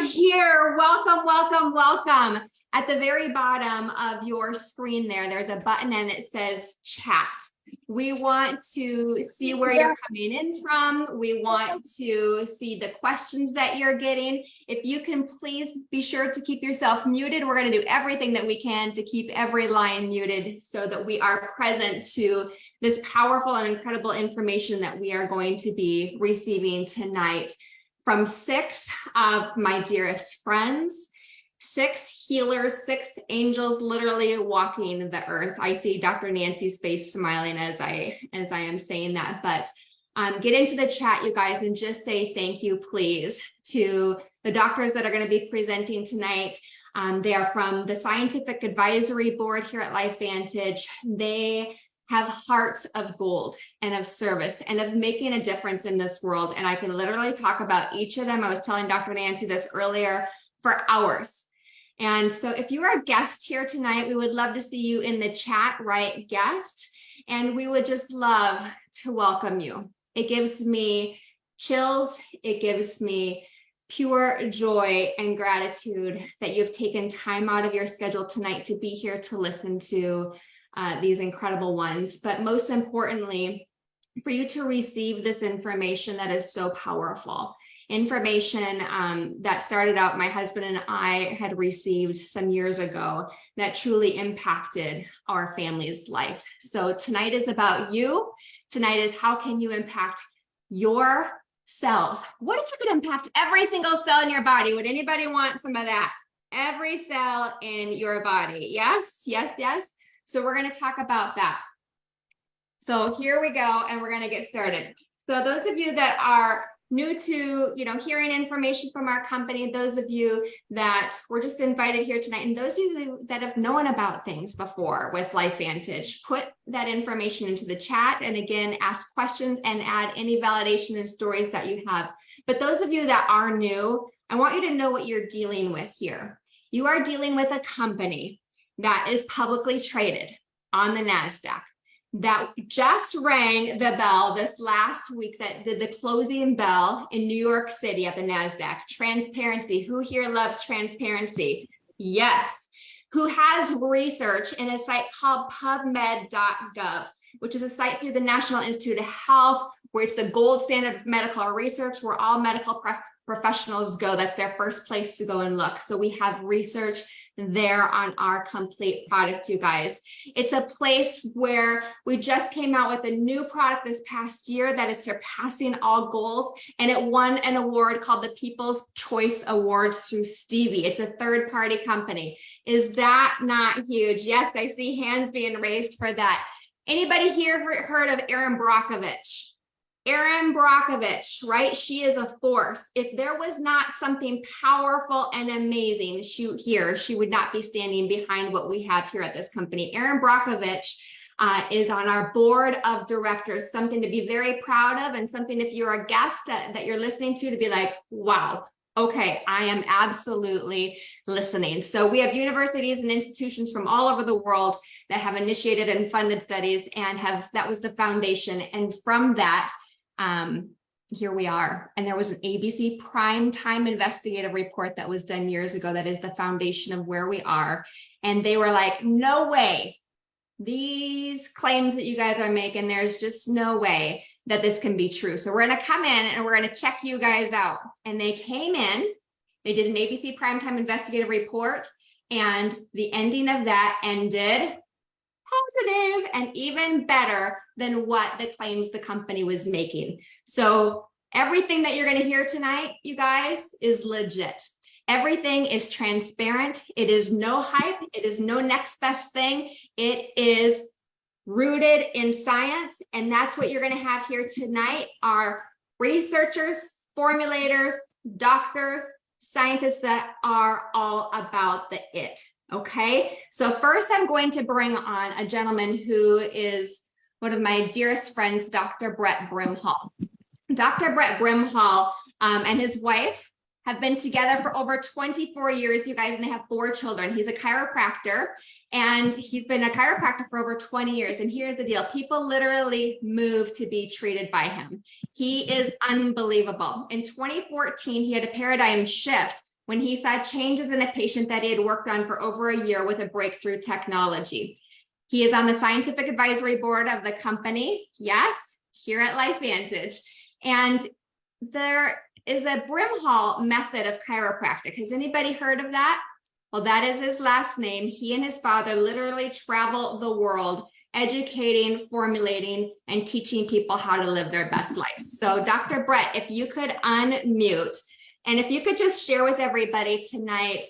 here. Welcome, welcome, welcome. At the very bottom of your screen there's a button and it says chat. We want to see where you're coming in from. We want to see the questions that you're getting. If you can please be sure to keep yourself muted. We're going to do everything that we can to keep every line muted so that we are present to this powerful and incredible information that we are going to be receiving tonight from 6 of my dearest friends, 6 healers, 6 angels literally walking the earth. I see Dr. Nancy's face smiling as I am saying that, but get into the chat, you guys, and just say thank you, please, to the doctors that are going to be presenting tonight. They are from the Scientific Advisory Board here at LifeVantage. They have hearts of gold and of service and of making a difference in this world. And I can literally talk about each of them. I was telling Dr. Nancy this earlier for hours. And so if you are a guest here tonight, we would love to see you in the chat, right, guest? And we would just love to welcome you. It gives me chills. It gives me pure joy and gratitude that you've taken time out of your schedule tonight to be here to listen to these incredible ones. But most importantly, for you to receive this information that is so powerful. Information that started out, my husband and I had received some years ago that truly impacted our family's life. So tonight is about you. Tonight is how can you impact your cells? What if you could impact every single cell in your body? Would anybody want some of that? Every cell in your body. Yes, yes, yes. So we're going to talk about that. So here we go, and we're going to get started. So those of you that are new to, hearing information from our company, those of you that were just invited here tonight, and those of you that have known about things before with LifeVantage, put that information into the chat, and again, ask questions and add any validation and stories that you have. But those of you that are new, I want you to know what you're dealing with here. You are dealing with a company that is publicly traded on the NASDAQ, that just rang the bell this last week, that did the closing bell in New York City at the NASDAQ. Transparency. Who here loves transparency? Yes. Who has research in a site called pubmed.gov, which is a site through the National Institute of Health, where it's the gold standard of medical research, where all medical professionals go. That's their first place to go and look. So we have research there on our complete product, you guys. It's a place where we just came out with a new product this past year that is surpassing all goals, and it won an award called the People's Choice Awards through Stevie. It's a third-party company. Is that not huge? Yes, I see hands being raised for that. Anybody here heard of Erin Brockovich? Erin Brockovich, right? She is a force. If there was not something powerful and amazing she would not be standing behind what we have here at this company. Erin Brockovich is on our board of directors, something to be very proud of, and something, if you're a guest that you're listening to be like, wow, okay, I am absolutely listening. So we have universities and institutions from all over the world that have initiated and funded studies and that was the foundation. And from that, here we are. And there was an ABC primetime investigative report that was done years ago that is the foundation of where we are. And they were like, no way, these claims that you guys are making, there's just no way that this can be true. So we're going to come in and we're going to check you guys out. And they came in, they did an ABC primetime investigative report, and the ending of that ended positive and even better than what the claims the company was making. So everything that you're going to hear tonight, you guys, is legit. Everything is transparent. It is no hype. It is no next best thing. It is rooted in science. And that's what you're going to have here tonight are researchers, formulators, doctors, scientists that are all about the it. Okay, so first I'm going to bring on a gentleman who is one of my dearest friends, Dr. Brett Brimhall. Dr. Brett Brimhall and his wife have been together for over 24 years, you guys, and they have 4 children. He's a chiropractor, and he's been a chiropractor for over 20 years. And here's the deal. People literally move to be treated by him. He is unbelievable. In 2014, he had a paradigm shift when he saw changes in a patient that he had worked on for over a year with a breakthrough technology. He is on the scientific advisory board of the company, yes, here at LifeVantage. And there is a Brimhall method of chiropractic. Has anybody heard of that? Well, that is his last name. He and his father literally travel the world educating, formulating, and teaching people how to live their best life. So Dr. Brett, if you could unmute, and if you could just share with everybody tonight,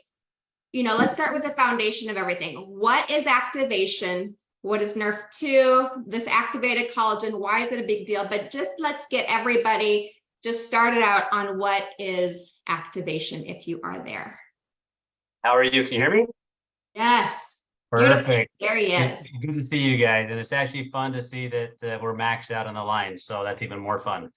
let's start with the foundation of everything. What is activation? What is NRF2? This activated collagen, why is it a big deal? But just let's get everybody just started out on what is activation, if you are there. How are you? Can you hear me? Yes. Perfect. Beautiful. There he is. Good to see you guys. And it's actually fun to see that we're maxed out on the line. So that's even more fun.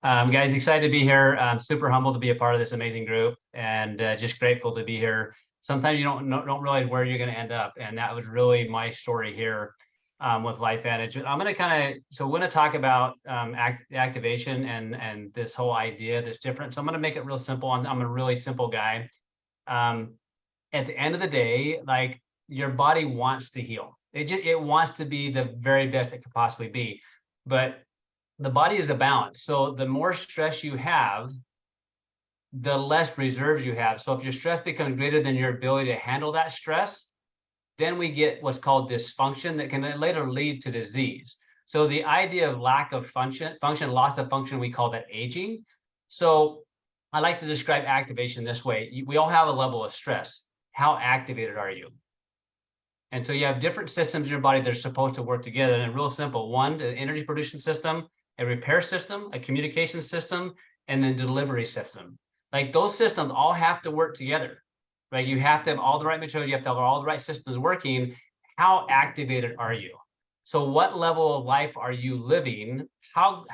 Guys, excited to be here. I'm super humbled to be a part of this amazing group and just grateful to be here. Sometimes you don't realize where you're going to end up. And that was really my story here with LifeVantage. I'm going to we're going to talk about activation and this whole idea that's different. So I'm going to make it real simple. I'm a really simple guy. At the end of the day, like, your body wants to heal. It wants to be the very best it could possibly be. But the body is a balance. So the more stress you have, the less reserves you have. So if your stress becomes greater than your ability to handle that stress, then we get what's called dysfunction that can later lead to disease. So the idea of lack of function, loss of function, we call that aging. So I like to describe activation this way. We all have a level of stress. How activated are you? And so you have different systems in your body that are supposed to work together. And real simple: one, the energy production system, a repair system, a communication system, and then delivery system. Like, those systems all have to work together, right? You have to have all the right material. You have to have all the right systems working. How activated are you? So what level of life are you living? How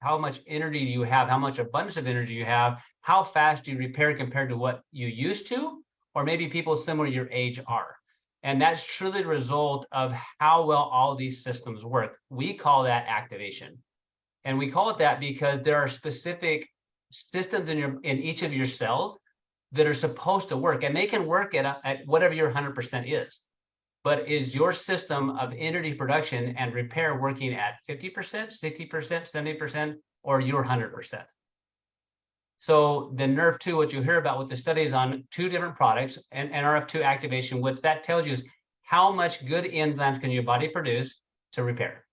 much energy do you have? How much abundance of energy you have? How fast do you repair compared to what you used to? Or maybe people similar to your age are. And that's truly the result of how well all these systems work. We call that activation. And we call it that because there are specific systems in each of your cells that are supposed to work. And they can work at whatever your 100% is. But is your system of energy production and repair working at 50%, 60%, 70%, or your 100%? So the NRF2, what you hear about with the studies on 2 different products, and NRF2 activation, what that tells you is how much good enzymes can your body produce to repair.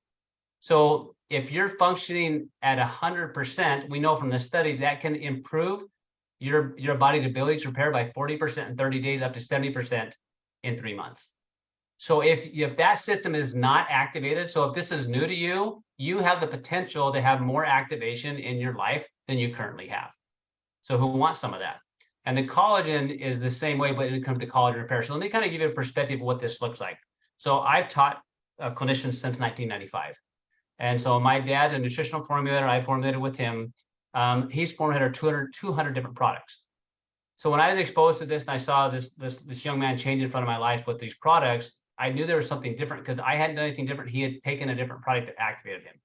So if you're functioning at 100%, we know from the studies that can improve your body's ability to repair by 40% in 30 days, up to 70% in 3 months. So if that system is not activated, so if this is new to you, you have the potential to have more activation in your life than you currently have. So who wants some of that? And the collagen is the same way, but when it comes to collagen repair. So let me kind of give you a perspective of what this looks like. So I've taught clinicians since 1995. And so my dad's a nutritional formulator. I formulated with him. He's formulated 200 different products. So when I was exposed to this and I saw this young man change in front of my life with these products, I knew there was something different because I hadn't done anything different. He had taken a different product that activated him,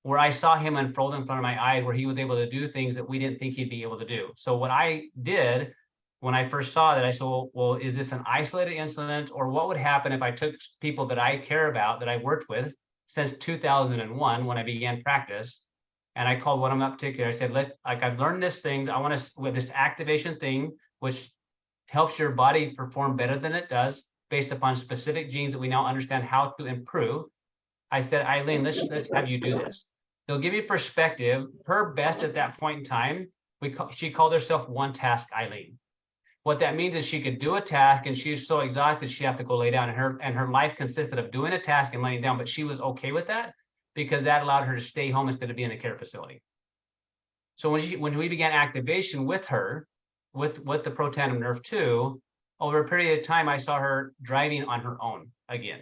where I saw him unfold in front of my eyes, where he was able to do things that we didn't think he'd be able to do. So what I did when I first saw that, I said, well, is this an isolated incident, or what would happen if I took people that I care about, that I worked with since 2001 when I began practice, and I called one of them up particular. I said, I've learned this thing. I want to, with this activation thing, which helps your body perform better than it does based upon specific genes that we now understand how to improve. I said, Eileen, let's have you do this. They'll give you perspective. Her best at that point in time, she called herself One Task Eileen. What that means is she could do a task and she's so exhausted she had to go lay down, and her life consisted of doing a task and laying down, but she was okay with that because that allowed her to stay home instead of being in a care facility. So when we began activation with her, with the Protandim NRF2, over a period of time, I saw her driving on her own again.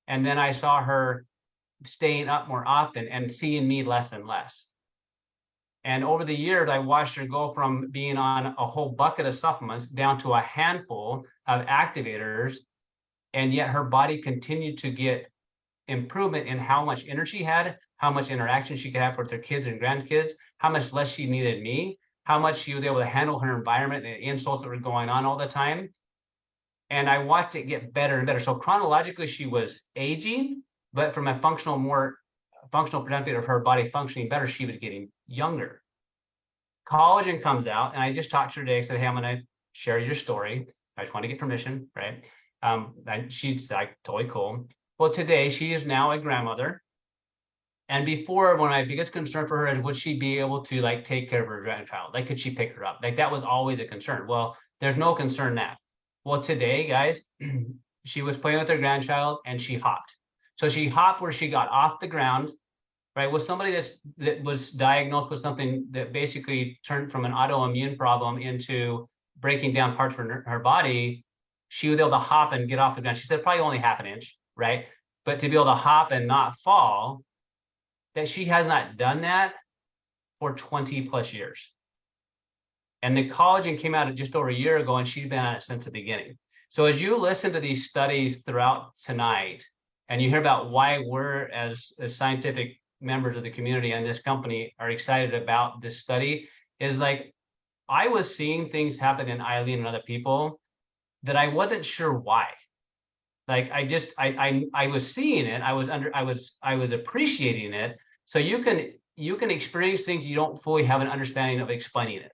And then I saw her staying up more often and seeing me less and less. And over the years, I watched her go from being on a whole bucket of supplements down to a handful of activators. And yet her body continued to get improvement in how much energy she had, how much interaction she could have with her kids and grandkids, how much less she needed me. how much she was able to handle her environment and the insults that were going on all the time. And I watched it get better and better. So chronologically, she was aging, but from a more functional perspective of her body functioning better, she was getting younger. Collagen comes out, and I just talked to her today. I said, hey, I'm going to share your story. I just want to get permission, right? And she's like, totally cool. Well, today she is now a grandmother. And before, one of my biggest concern for her is, would she be able to like take care of her grandchild? Like, could she pick her up? Like, that was always a concern. Well, there's no concern that. Well, today, guys, she was playing with her grandchild and she hopped. So she hopped where she got off the ground, right? With somebody that was diagnosed with something that basically turned from an autoimmune problem into breaking down parts of her body. She was able to hop and get off the ground. She said probably only half an inch, right? But to be able to hop and not fall, that she has not done that for 20 plus years. And the collagen came out just over a year ago, and she's been on it since the beginning. So as you listen to these studies throughout tonight, and you hear about why we're as scientific members of the community and this company are excited about this study, is like, I was seeing things happen in Eileen and other people that I wasn't sure why. Like, I was seeing it, I was appreciating it. So you can experience things you don't fully have an understanding of explaining it.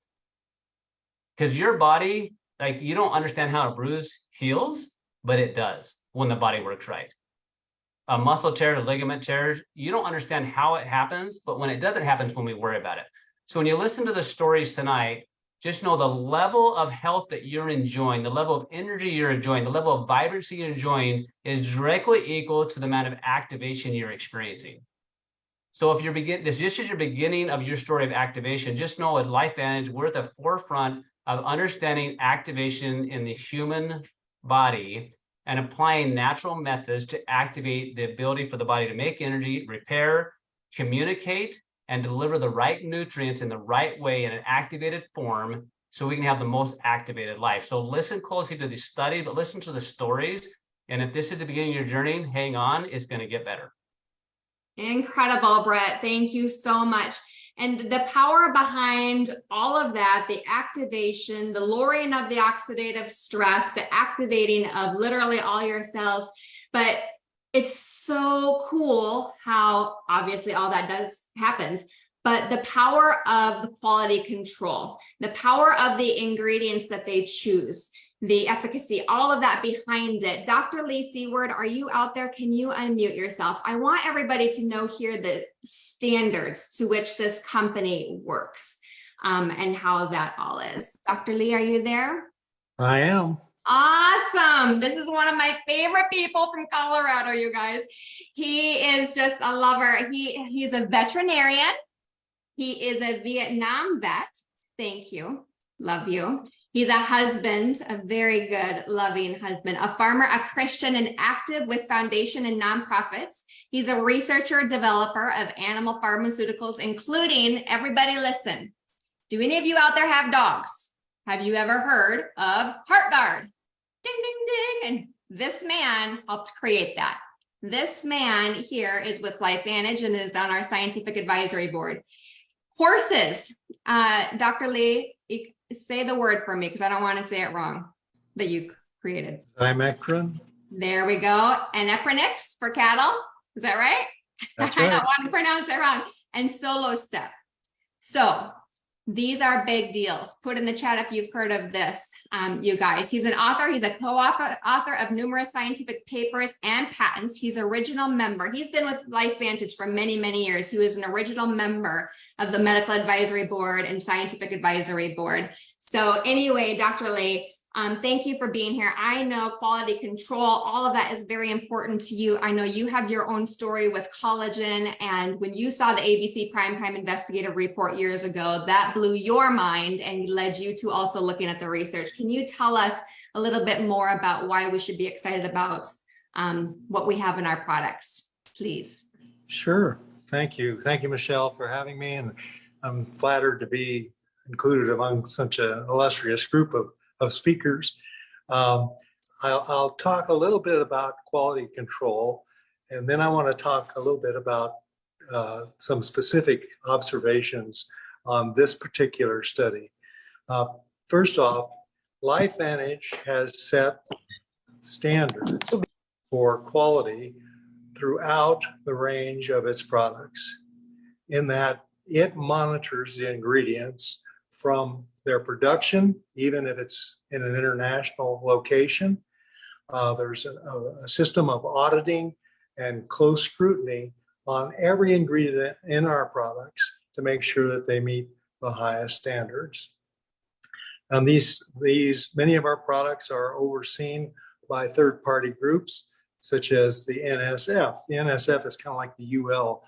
Because your body, like, you don't understand how a bruise heals, but it does when the body works right. A muscle tear, a ligament tears, you don't understand how it happens, but when it doesn't happen is when we worry about it. So when you listen to the stories tonight, just know the level of health that you're enjoying, the level of energy you're enjoying, the level of vibrancy you're enjoying is directly equal to the amount of activation you're experiencing. So if this is your beginning of your story of activation, just know as LifeVantage, we're at the forefront of understanding activation in the human body and applying natural methods to activate the ability for the body to make energy, repair, communicate, and deliver the right nutrients in the right way in an activated form so we can have the most activated life. So listen closely to the study, but listen to the stories. And if this is the beginning of your journey, hang on, it's going to get better. Incredible, Brett. Thank you so much. And the power behind all of that, the activation, the lowering of the oxidative stress, the activating of literally all your cells. But it's so cool how obviously all that happens, but the power of the quality control, the power of the ingredients that they choose, the efficacy, all of that behind it. Dr. Lee Seward, are you out there? Can you unmute yourself? I want everybody to know here the standards to which this company works and how that all is. Dr. Lee, are you there? I am. Awesome. This is one of my favorite people from Colorado, you guys. He is just a lover. He's a veterinarian. He is a Vietnam vet. Thank you. Love you. He's a husband, a very good, loving husband, a farmer, a Christian, and active with foundation and nonprofits. He's a researcher, developer of animal pharmaceuticals, including, everybody listen, do any of you out there have dogs? Have you ever heard of HeartGuard? Ding, ding, ding. And this man helped create that. This man here is with LifeVantage and is on our scientific advisory board. Horses, Dr. Lee, say the word for me because I don't want to say it wrong that you created. Zymectrin. There we go. And Epronix for cattle. Is that right? That's I right. don't want to pronounce it wrong. And Solo Step. So these are big deals. Put in the chat if you've heard of this, you guys. He's an author. He's a co-author of numerous scientific papers and patents. He's an original member. He's been with LifeVantage for many, many years. He was an original member of the Medical Advisory Board and Scientific Advisory Board. So anyway, Dr. Lee, thank you for being here. I know quality control, all of that is very important to you. I know you have your own story with collagen, and when you saw the ABC Primetime Investigative Report years ago, that blew your mind and led you to also looking at the research. Can you tell us a little bit more about why we should be excited about what we have in our products, please? Sure. Thank you. Thank you, Michelle, for having me. And I'm flattered to be included among such an illustrious group of speakers. I'll talk a little bit about quality control, and then I want to talk a little bit about some specific observations on this particular study. First off, LifeVantage has set standards for quality throughout the range of its products, in that it monitors the ingredients from their production, even if it's in an international location. There's a system of auditing and close scrutiny on every ingredient in our products to make sure that they meet the highest standards. And many of our products are overseen by third-party groups, such as the NSF. The NSF is kind of like the UL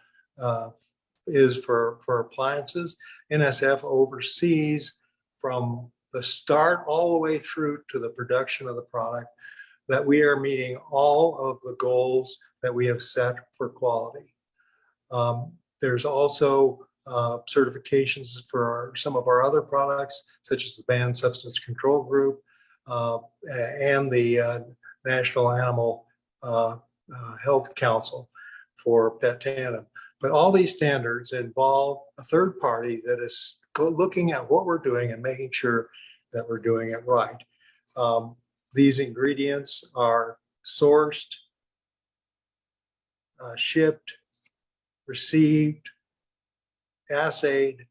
is for appliances. NSF oversees from the start all the way through to the production of the product that we are meeting all of the goals that we have set for quality. There's also certifications for some of our other products, such as the Banned Substance Control Group and the National Animal Health Council for pet tandem. But all these standards involve a third party that is looking at what we're doing and making sure that we're doing it right. These ingredients are sourced, shipped, received, assayed,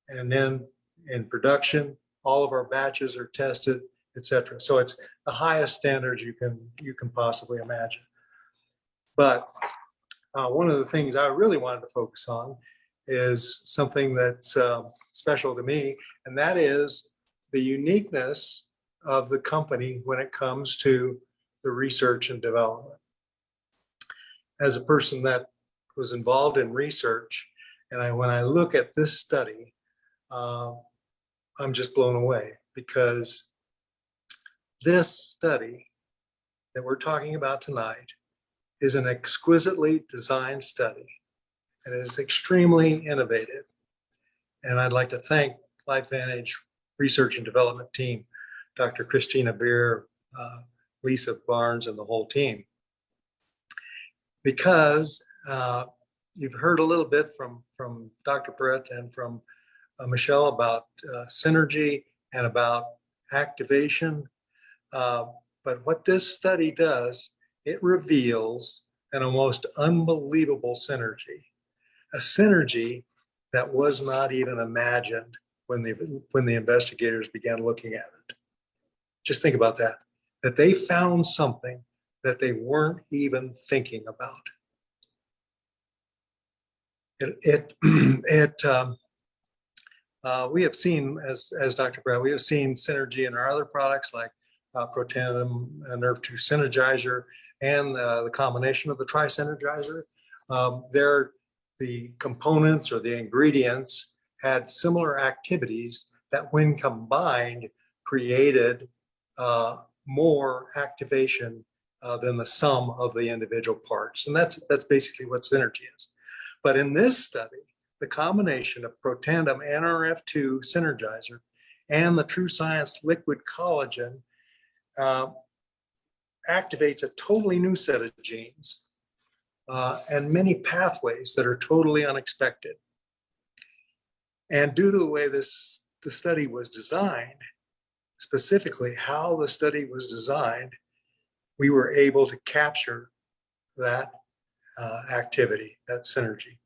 and then in production, all of our batches are tested, etc. So it's the highest standards you can possibly imagine. But one of the things I really wanted to focus on is something that's special to me, and that is the uniqueness of the company when it comes to the research and development. As a person that was involved in research, and when I look at this study, I'm just blown away, because this study that we're talking about tonight is an exquisitely designed study, and it is extremely innovative. And I'd like to thank LifeVantage Research and Development Team, Dr. Christina Beer, Lisa Barnes, and the whole team. Because you've heard a little bit from Dr. Brett and from Michelle about synergy and about activation. But what this study does, it reveals an almost unbelievable synergy, a synergy that was not even imagined when the investigators began looking at it. Just think about that they found something that they weren't even thinking about. We have seen, as Dr. Brad, we have seen synergy in our other products like Protandim, NRF2 Synergizer, and the combination of the Tri-Synergizer. The components or the ingredients had similar activities that, when combined, created more activation than the sum of the individual parts. And that's basically what synergy is. But in this study, the combination of Protandim NRF2 Synergizer and the TrueScience liquid collagen activates a totally new set of genes and many pathways that are totally unexpected. And due to the way the study was designed, specifically how the study was designed, we were able to capture that activity, that synergy.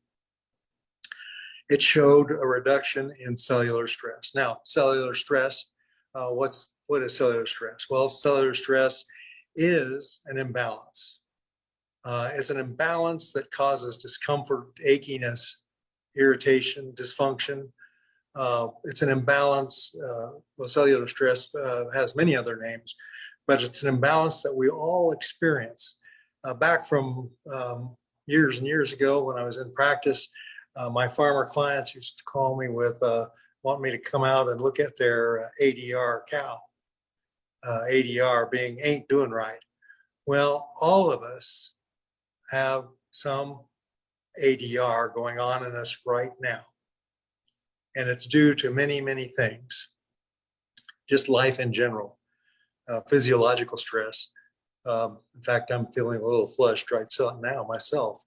It showed a reduction in cellular stress. Now, cellular stress, what is cellular stress? Well, cellular stress is an imbalance. It's an imbalance that causes discomfort, achiness, irritation, dysfunction. It's an imbalance. Well, cellular stress has many other names, but it's an imbalance that we all experience. Back from years and years ago when I was in practice, my farmer clients used to call me with, want me to come out and look at their ADR cow. ADR being ain't doing right. Well, all of us have some ADR going on in us right now. And it's due to many, many things. Just life in general, physiological stress. In fact, I'm feeling a little flushed right now myself.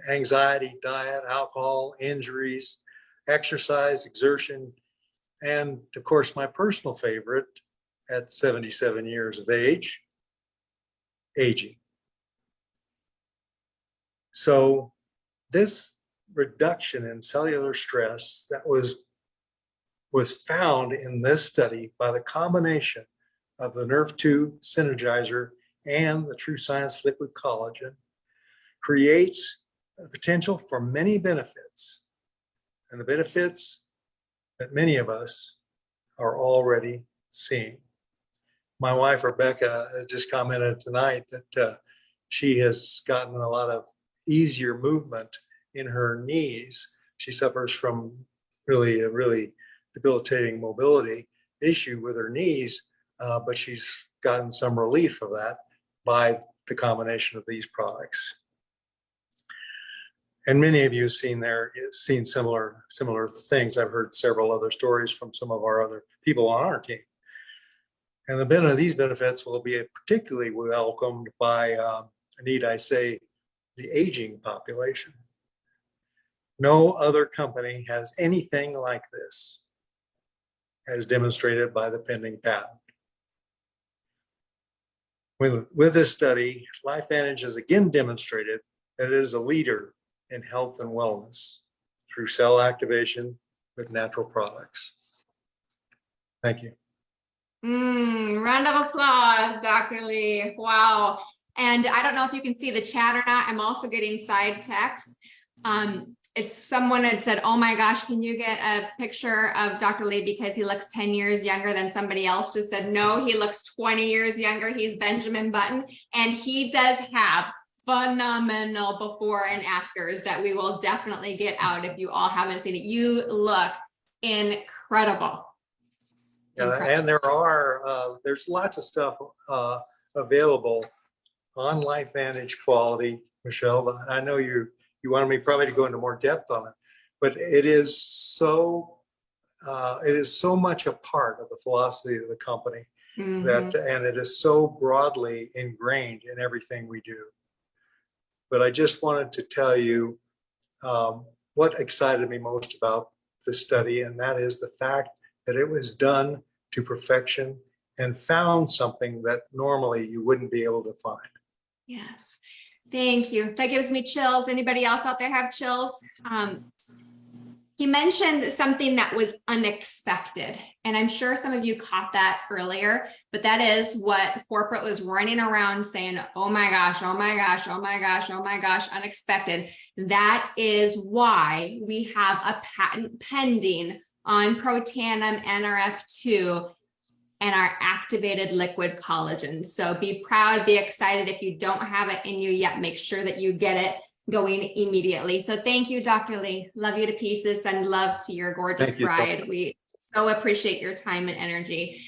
Anxiety, diet, alcohol, injuries, exercise, exertion, and of course, my personal favorite at 77 years of age, aging. So this reduction in cellular stress that was found in this study by the combination of the NRF2 synergizer and the True Science liquid collagen creates a potential for many benefits, and the benefits that many of us are already seeing. My wife, Rebecca, just commented tonight that she has gotten a lot of easier movement in her knees. She suffers from a really debilitating mobility issue with her knees, but she's gotten some relief of that by the combination of these products. And many of you have seen similar things. I've heard several other stories from some of our other people on our team. And these benefits will be particularly welcomed by, need I say, the aging population. No other company has anything like this, as demonstrated by the pending patent. With this study, LifeVantage has again demonstrated that it is a leader in health and wellness through cell activation with natural products. Thank you. Round of applause, Dr. Lee. Wow. And I don't know if you can see the chat or not. I'm also getting side texts. It's someone had said, oh my gosh, can you get a picture of Dr. Lee because he looks 10 years younger than somebody else just said, no, he looks 20 years younger. He's Benjamin Button. And he does have phenomenal before and afters that we will definitely get out if you all haven't seen it. You look incredible. And there's lots of stuff available on LifeVantage quality, Michelle. I know you wanted me probably to go into more depth on it, but it is so much a part of the philosophy of the company and it is so broadly ingrained in everything we do. But I just wanted to tell you what excited me most about this study, and that is the fact that it was done to perfection and found something that normally you wouldn't be able to find. Yes, thank you. That gives me chills. Anybody else out there have chills? He mentioned something that was unexpected, and I'm sure some of you caught that earlier, but that is what corporate was running around saying, oh my gosh, oh my gosh, oh my gosh, oh my gosh, unexpected. That is why we have a patent pending on Protandim NRF2 and our activated liquid collagen. So be proud, be excited. If you don't have it in you yet, make sure that you get it going immediately. So thank you, Dr. Lee. Love you to pieces and love to your gorgeous bride. We so appreciate your time and energy.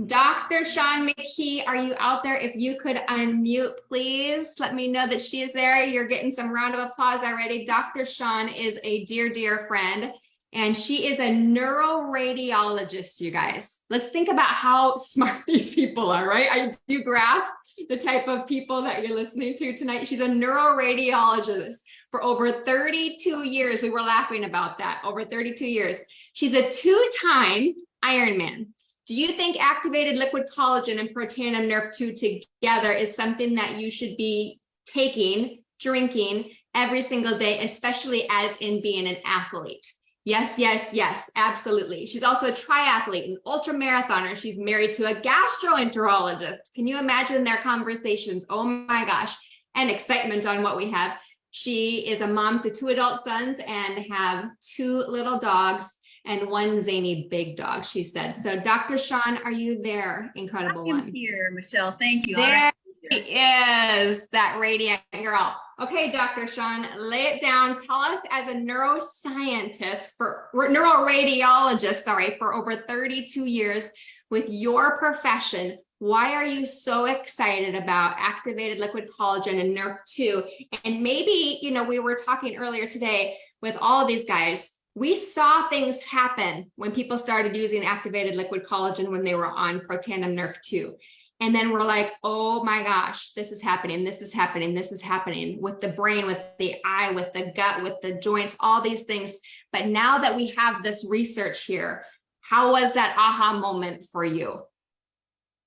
Dr. Sean McKee, are you out there? If you could unmute, please let me know that she is there. You're getting some round of applause already. Dr. Sean is a dear, dear friend, and she is a neuroradiologist, you guys. Let's think about how smart these people are, right? I do grasp the type of people that you're listening to tonight. She's a neuroradiologist for over 32 years. We were laughing about that, over 32 years. She's a two-time Ironman. Do you think activated liquid collagen and Protandim NRF2 together is something that you should be taking, drinking every single day, especially as in being an athlete? Yes, yes, yes, absolutely. She's also a triathlete, an ultra marathoner. She's married to a gastroenterologist. Can you imagine their conversations? Oh my gosh, and excitement on what we have. She is a mom to 2 adult sons and have 2 little dogs and 1 zany big dog, she said. So Dr. Sean, are you there? Incredible one. I'm here, Michelle. Thank you. There is that radiant girl. Okay, Dr. Sean, lay it down. Tell us, as a neuroscientist, neuroradiologist, for over 32 years with your profession, why are you so excited about activated liquid collagen and NRF2? And maybe, we were talking earlier today with all of these guys, we saw things happen when people started using activated liquid collagen when they were on Protandim NRF2. And then we're like, oh my gosh, this is happening, this is happening, this is happening with the brain, with the eye, with the gut, with the joints, all these things. But now that we have this research here, how was that aha moment for you?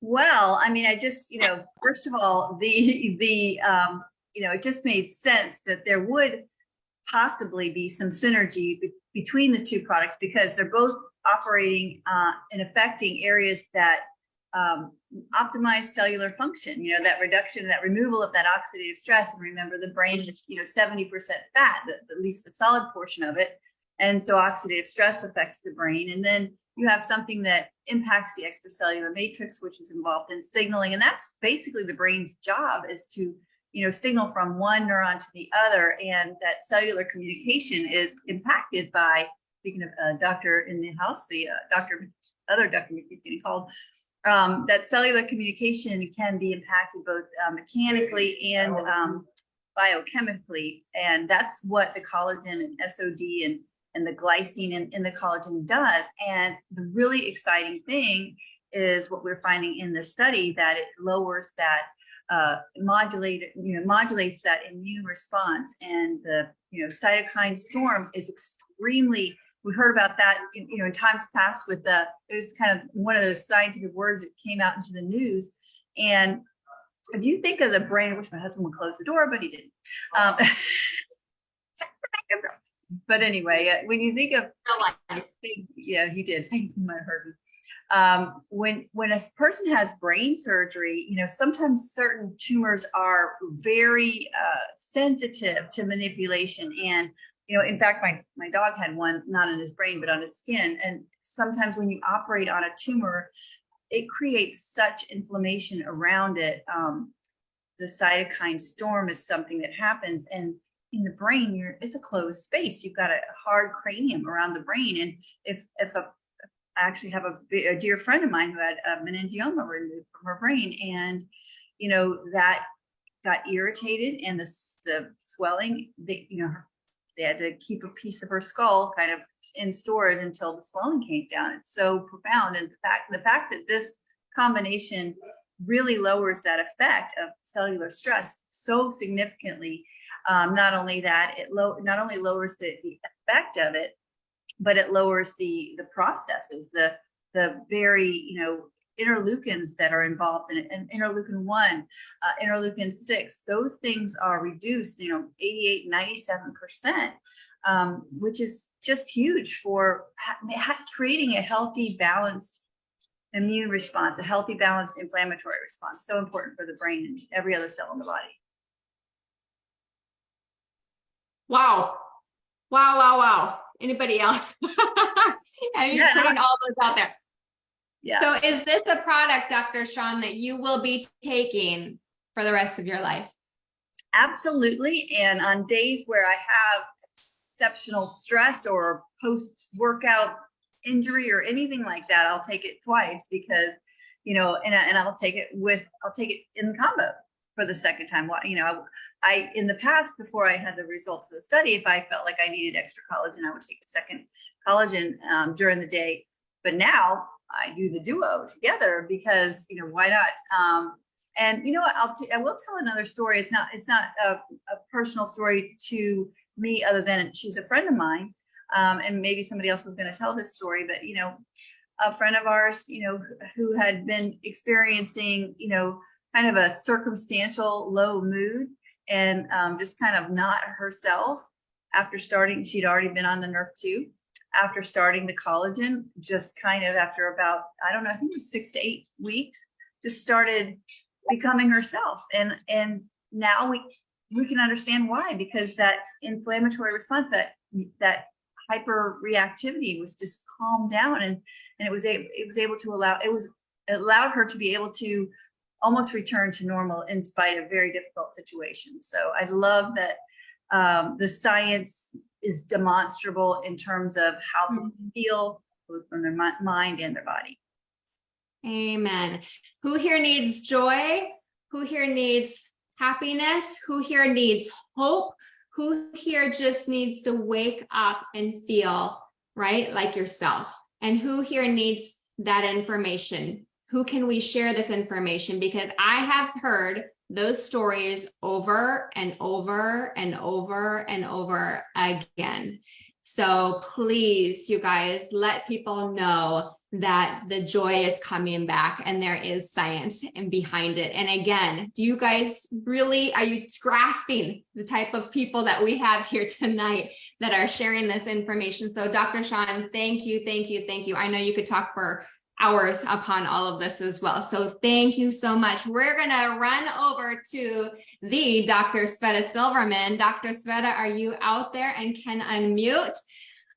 Well, I mean, I just, first of all, it just made sense that there would possibly be some synergy between the two products, because they're both operating and affecting areas that optimize cellular function, that reduction, that removal of that oxidative stress. And remember, the brain is, 70% fat, at least the solid portion of it. And so oxidative stress affects the brain. And then you have something that impacts the extracellular matrix, which is involved in signaling. And that's basically the brain's job, is to, signal from one neuron to the other. And that cellular communication is impacted by, speaking of doctor in the house, the other Dr. McKee's getting called, that cellular communication can be impacted both mechanically and biochemically. And that's what the collagen and SOD and the glycine in the collagen does. And the really exciting thing is what we're finding in the study, that it lowers that, modulates that immune response. And the, cytokine storm is extremely, we heard about that, in times past with it was kind of one of those scientific words that came out into the news. And if you think of the brain, I wish my husband would close the door, but he didn't. But anyway, when you think of things, yeah, he did. Thank you, my husband. When a person has brain surgery, sometimes certain tumors are very sensitive to manipulation. And, in fact, my dog had one, not in his brain, but on his skin. And sometimes when you operate on a tumor, it creates such inflammation around it. The cytokine storm is something that happens. And in the brain, it's a closed space. You've got a hard cranium around the brain. And if I actually have a dear friend of mine who had a meningioma removed from her brain, and that got irritated, and the swelling, they had to keep a piece of her skull kind of in storage until the swelling came down. It's so profound. And the fact that this combination really lowers that effect of cellular stress so significantly. Not only that, it not only lowers the effect of it, but it lowers the processes, the very, interleukins that are involved in it, and interleukin 1, interleukin 6, those things are reduced, 88, 97%, which is just huge for creating a healthy, balanced immune response, a healthy, balanced inflammatory response. So important for the brain and every other cell in the body. Wow. Anybody else? I'm putting all those out there. Yeah. So is this a product, Dr. Shawn, that you will be taking for the rest of your life? Absolutely. And on days where I have exceptional stress or post-workout injury or anything like that, I'll take it twice, because, and I'll take it in combo for the second time. I in the past, before I had the results of the study, if I felt like I needed extra collagen, I would take a second collagen during the day. But now I do the duo together, because why not? And I will tell another story. It's not a personal story to me, other than she's a friend of mine, and maybe somebody else was going to tell this story. But a friend of ours, who had been experiencing kind of a circumstantial low mood, and just kind of not herself after starting. She'd already been on the NRF2. After starting the collagen, just kind of after about, I don't know, I think it was 6 to 8 weeks, just started becoming herself. And now we can understand why, because that inflammatory response, that hyper reactivity was just calmed down, and it allowed her to be able to almost return to normal in spite of very difficult situations. So I love that the science is demonstrable in terms of how people feel, both from their mind and their body. Amen. Who here needs joy? Who here needs happiness? Who here needs hope? Who here just needs to wake up and feel right like yourself? And who here needs that information? who can we share this information? Because I have heard those stories over and over and over and over again. So please, you guys, let people know that the joy is coming back and there is science and behind it. And again, do you guys really, are you grasping the type of people that we have here tonight that are sharing this information? So Dr. Sean, thank you, thank you, thank you. I know you could talk for hours upon all of this as well. So thank you so much. We're gonna run over to the Dr. Sveta Silverman. Dr. Sveta, are you out there and can unmute?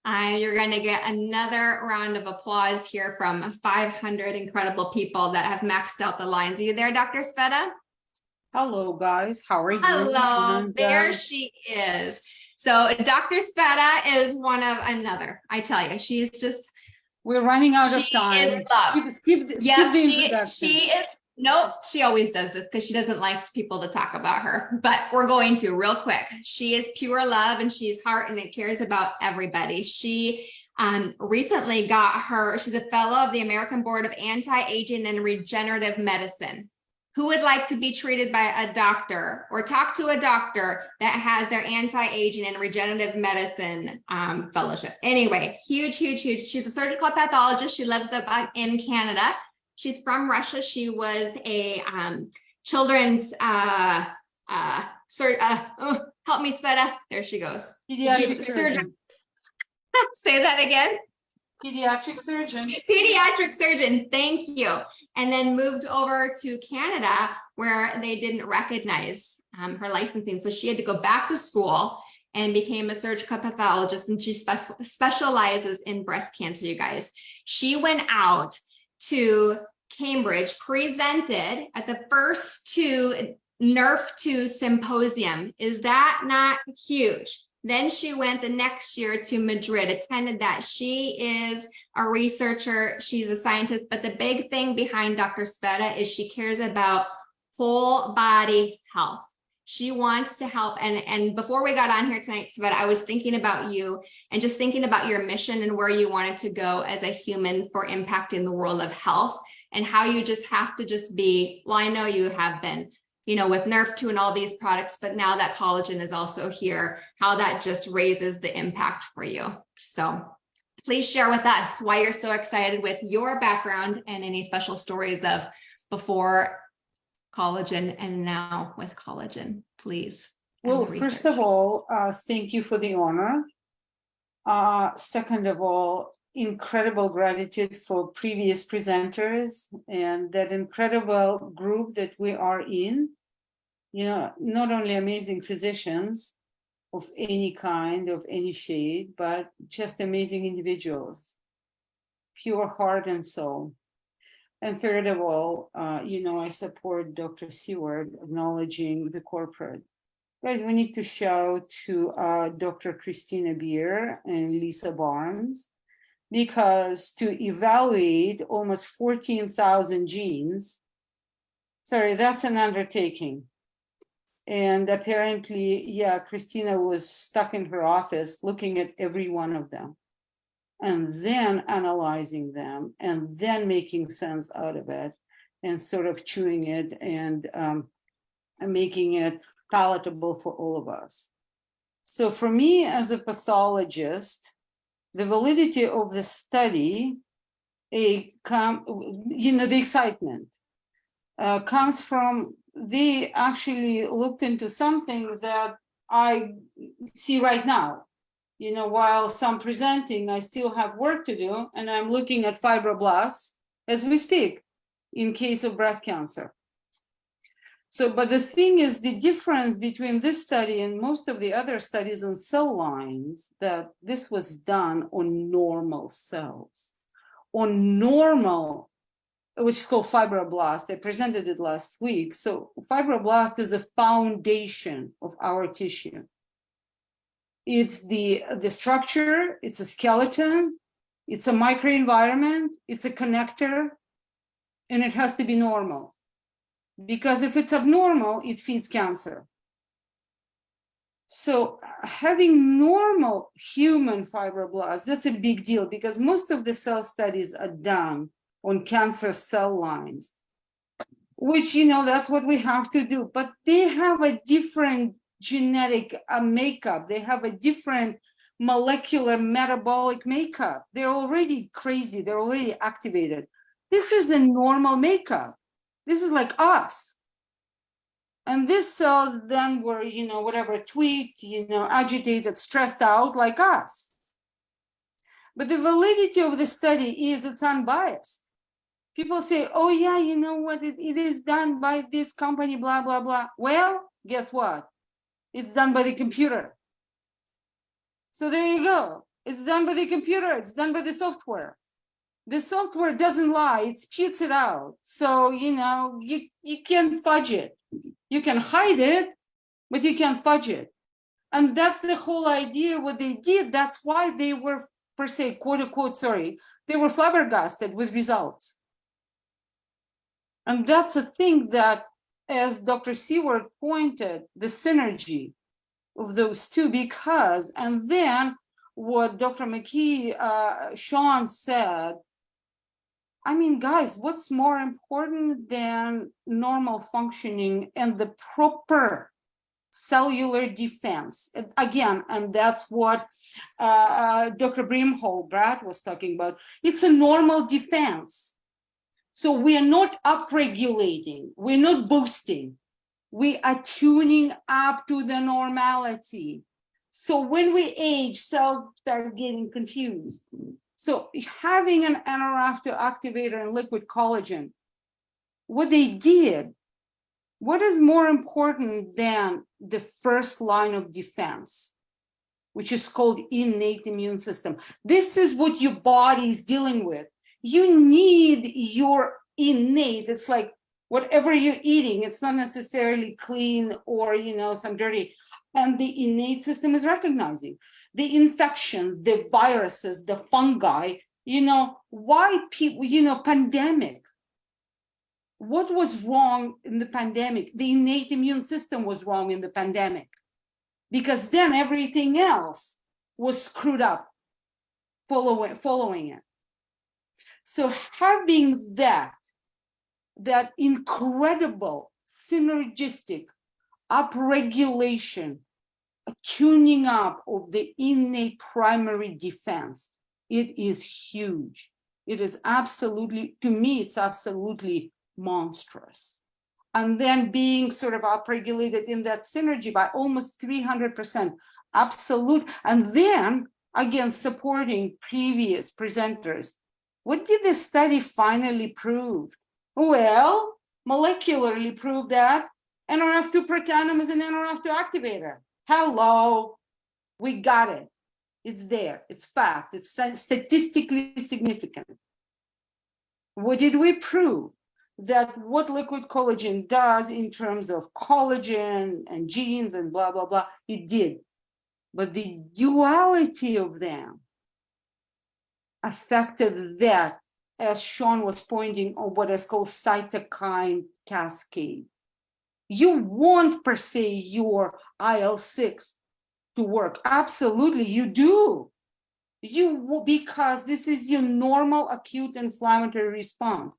You're going to get another round of applause here from 500 incredible people that have maxed out the lines. Are you there, Dr. Sveta? Hello, guys. How are you? Hello, And, there she is. So Dr. Sveta is one of another. I tell you, she's just. We're running out of She time. is love. Skip the introduction. she is. Nope, she always does this because she doesn't like people to talk about her, but we're going to real quick. She is pure love and she's heart and it cares about everybody. She recently she's a fellow of the American Board of Anti-Aging and Regenerative Medicine. Who would like to be treated by a doctor or talk to a doctor that has their anti-aging and regenerative medicine fellowship? Anyway, huge, huge, huge. She's a surgical pathologist. She lives up in Canada. She's from Russia. She was a children's help me, Sveta. There she goes. Pediatric surgeon. Say that again. Pediatric surgeon. Pediatric surgeon. Thank you. And then moved over to Canada where they didn't recognize her licensing. So she had to go back to school and became a surgical pathologist. And she specializes in breast cancer, you guys. She went out to Cambridge, presented at the first two NRF2 symposium. Is that not huge? Then she went the next year to Madrid, attended that. She is a researcher, she's a scientist, but the big thing behind Dr. Sveta is she cares about whole body health. She wants to help. And before we got on here tonight, Sveta, I was thinking about you and just thinking about your mission and where you wanted to go as a human for impacting the world of health and how you just have to just be, well, I know you have been, you know, with NRF2 and all these products, but now that collagen is also here, how that just raises the impact for you. So please share with us why you're so excited with your background and any special stories of before collagen and now with collagen, please. Well, first of all, thank you for the honor. Second of all, incredible gratitude for previous presenters and that incredible group that we are in. You know, not only amazing physicians of any kind, of any shade, but just amazing individuals, pure heart and soul. And third of all, you know, I support Dr. Seward acknowledging the corporate. Guys, we need to shout to Dr. Christina Beer and Lisa Barnes, because to evaluate almost 14,000 genes, sorry, that's an undertaking. And apparently, yeah, Christina was stuck in her office looking at every one of them and then analyzing them and then making sense out of it and sort of chewing it and making it palatable for all of us. So for me as a pathologist, the validity of the study, the excitement comes from they actually looked into something that I see right now. You know, while some presenting, I still have work to do, and I'm looking at fibroblasts as we speak in case of breast cancer. So, but the thing is, the difference between this study and most of the other studies on cell lines, that this was done on normal cells, on normal, which is called fibroblast. I presented it last week. So fibroblast is a foundation of our tissue. It's the structure, it's a skeleton, it's a microenvironment, it's a connector, and it has to be normal. Because if it's abnormal, it feeds cancer. So having normal human fibroblasts, that's a big deal because most of the cell studies are done on cancer cell lines, which, you know, that's what we have to do. But they have a different genetic makeup. They have a different molecular metabolic makeup. They're already crazy. They're already activated. This is a normal makeup. This is like us. And these cells then were, you know, whatever, tweaked, you know, agitated, stressed out like us. But the validity of the study is it's unbiased. People say, oh yeah, you know what, it is done by this company, blah, blah, blah. Well, guess what? It's done by the computer. So there you go. It's done by the computer. It's done by the software. The software doesn't lie. It spits it out. So, you know, you can't fudge it. You can hide it, but you can't fudge it. And that's the whole idea what they did. That's why they were, per se, quote unquote, sorry, they were flabbergasted with results. And that's a thing that, as Dr. Seward pointed, the synergy of those two, because, and then what Dr. McKee, Sean said, I mean, guys, what's more important than normal functioning and the proper cellular defense? Again, and that's what Dr. Brimhall, Brad, was talking about. It's a normal defense. So we are not upregulating, we're not boosting. We are tuning up to the normality. So when we age, cells start getting confused. So having an NRF2 activator and liquid collagen, what they did, what is more important than the first line of defense, which is called innate immune system? This is what your body is dealing with. You need your innate, it's like whatever you're eating, it's not necessarily clean or, you know, some dirty, and the innate system is recognizing the infection, the viruses, the fungi, you know, why people, you know, pandemic. What was wrong in the pandemic? The innate immune system was wrong in the pandemic, because then everything else was screwed up following it. So having that incredible synergistic upregulation, tuning up of the innate primary defense, it is huge. It is absolutely, to me, it's absolutely monstrous. And then being sort of upregulated in that synergy by almost 300%, absolute. And then again, supporting previous presenters. What did the study finally prove? Well, molecularly proved that NRF2 protanum is an NRF2 activator. Hello, we got it. It's there, it's fact, it's statistically significant. What did we prove? That what liquid collagen does in terms of collagen and genes and blah, blah, blah, it did. But the duality of them affected that, as Sean was pointing on what is called cytokine cascade. You want per se your IL-6 to work. Absolutely, you do. Because this is your normal acute inflammatory response.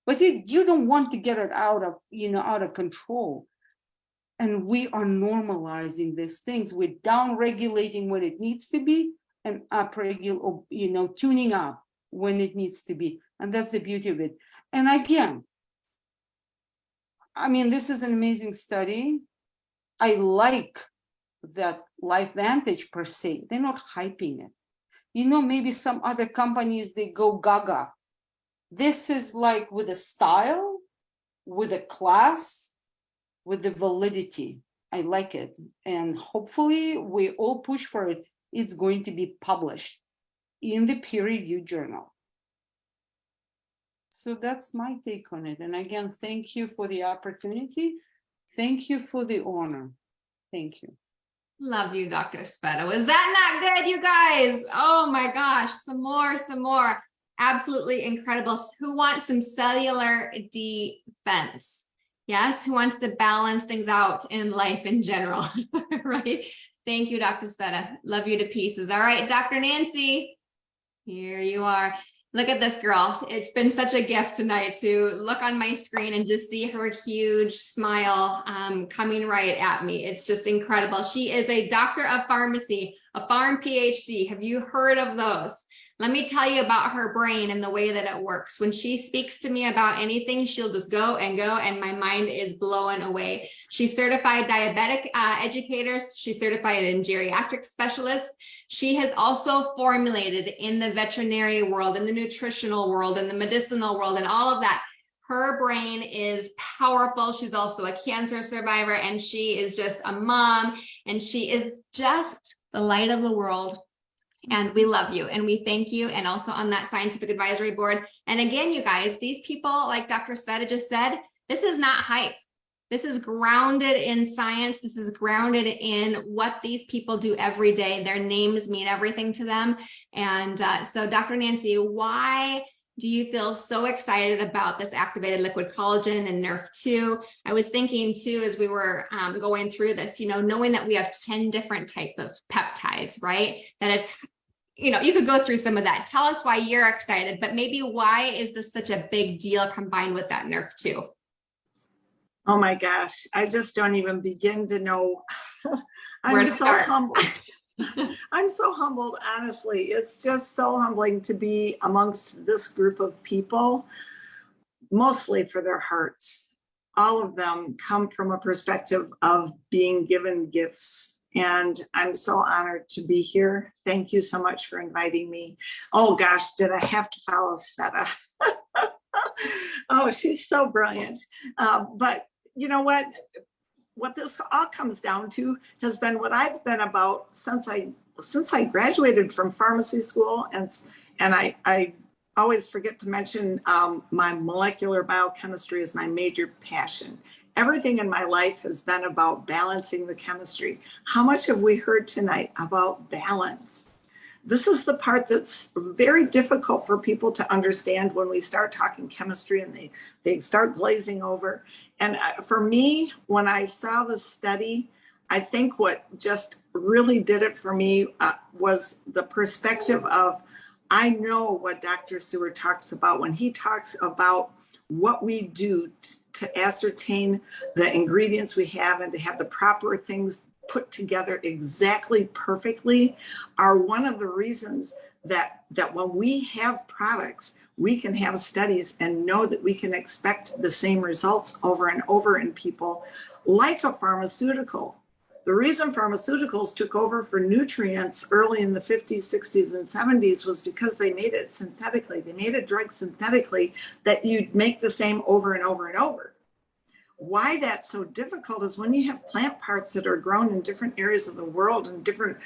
But you don't want to get it out of control. And we are normalizing these things. We're down-regulating when it needs to be and up-regulating, tuning up when it needs to be. And that's the beauty of it. And again, I mean, this is an amazing study. I like that LifeVantage per se, they're not hyping it. Maybe some other companies, they go gaga. This is like with a style, with a class, with the validity. I like it. And hopefully we all push for it. It's going to be published in the peer-reviewed journal. So that's my take on it. And again, thank you for the opportunity. Thank you for the honor. Thank you. Love you, Dr. Speta. Was that not good, you guys? Oh my gosh, some more. Absolutely incredible. Who wants some cellular defense? Yes, who wants to balance things out in life in general, right? Thank you, Dr. Speta. Love you to pieces. All right, Dr. Nancy, here you are. Look at this girl. It's been such a gift tonight to look on my screen and just see her huge smile coming right at me. It's just incredible. She is a doctor of pharmacy, a pharm PhD. Have you heard of those? Let me tell you about her brain and the way that it works. When she speaks to me about anything, she'll just go, and my mind is blown away. She's certified diabetic educator. She's certified in geriatric specialist. She has also formulated in the veterinary world, in the nutritional world, in the medicinal world, and all of that. Her brain is powerful. She's also a cancer survivor, and she is just a mom, and she is just the light of the world. And we love you and we thank you. And also on that scientific advisory board. And again, you guys, these people, like Dr. Sveta just said, this is not hype. This is grounded in science. This is grounded in what these people do every day. Their names mean everything to them. And so Dr. Nancy, why do you feel so excited about this activated liquid collagen and NRF2? I was thinking too, as we were going through this, knowing that we have 10 different type of peptides, right? That it's, you could go through some of that. Tell us why you're excited, but maybe why is this such a big deal combined with that NRF2? Oh my gosh, I just don't even begin to know. Where to start? Humbled. I'm so humbled, honestly. It's just so humbling to be amongst this group of people, mostly for their hearts. All of them come from a perspective of being given gifts. And I'm so honored to be here. Thank you so much for inviting me. Oh gosh, did I have to follow Sveta? Oh, she's so brilliant. But you know what? What this all comes down to has been what I've been about since I graduated from pharmacy school, and I always forget to mention my molecular biochemistry is my major passion. Everything in my life has been about balancing the chemistry. How much have we heard tonight about balance? This is the part that's very difficult for people to understand when we start talking chemistry and they start glazing over. And for me, when I saw the study, I think what just really did it for me was the perspective of, I know what Dr. Seward talks about when he talks about what we do to ascertain the ingredients we have and to have the proper things put together exactly perfectly are one of the reasons that when we have products, we can have studies and know that we can expect the same results over and over in people, like a pharmaceutical. The reason pharmaceuticals took over for nutrients early in the 50s, 60s, and 70s was because they made it synthetically. They made a drug synthetically that you'd make the same over and over and over. Why that's so difficult is when you have plant parts that are grown in different areas of the world and different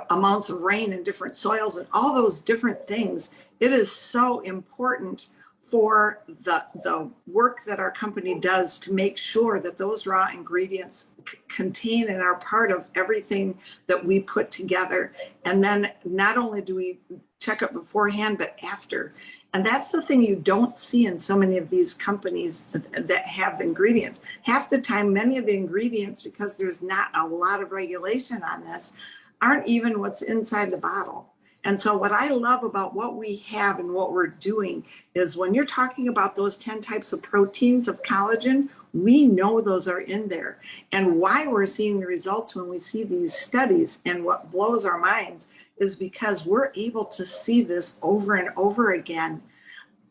amounts of rain and different soils and all those different things, it is so important for the work that our company does to make sure that those raw ingredients contain and are part of everything that we put together. And then not only do we check it beforehand, but after. And that's the thing you don't see in so many of these companies that have ingredients. Half the time, many of the ingredients, because there's not a lot of regulation on this, aren't even what's inside the bottle. And so what I love about what we have and what we're doing is when you're talking about those 10 types of proteins of collagen, we know those are in there. And why we're seeing the results when we see these studies, and what blows our minds is because we're able to see this over and over again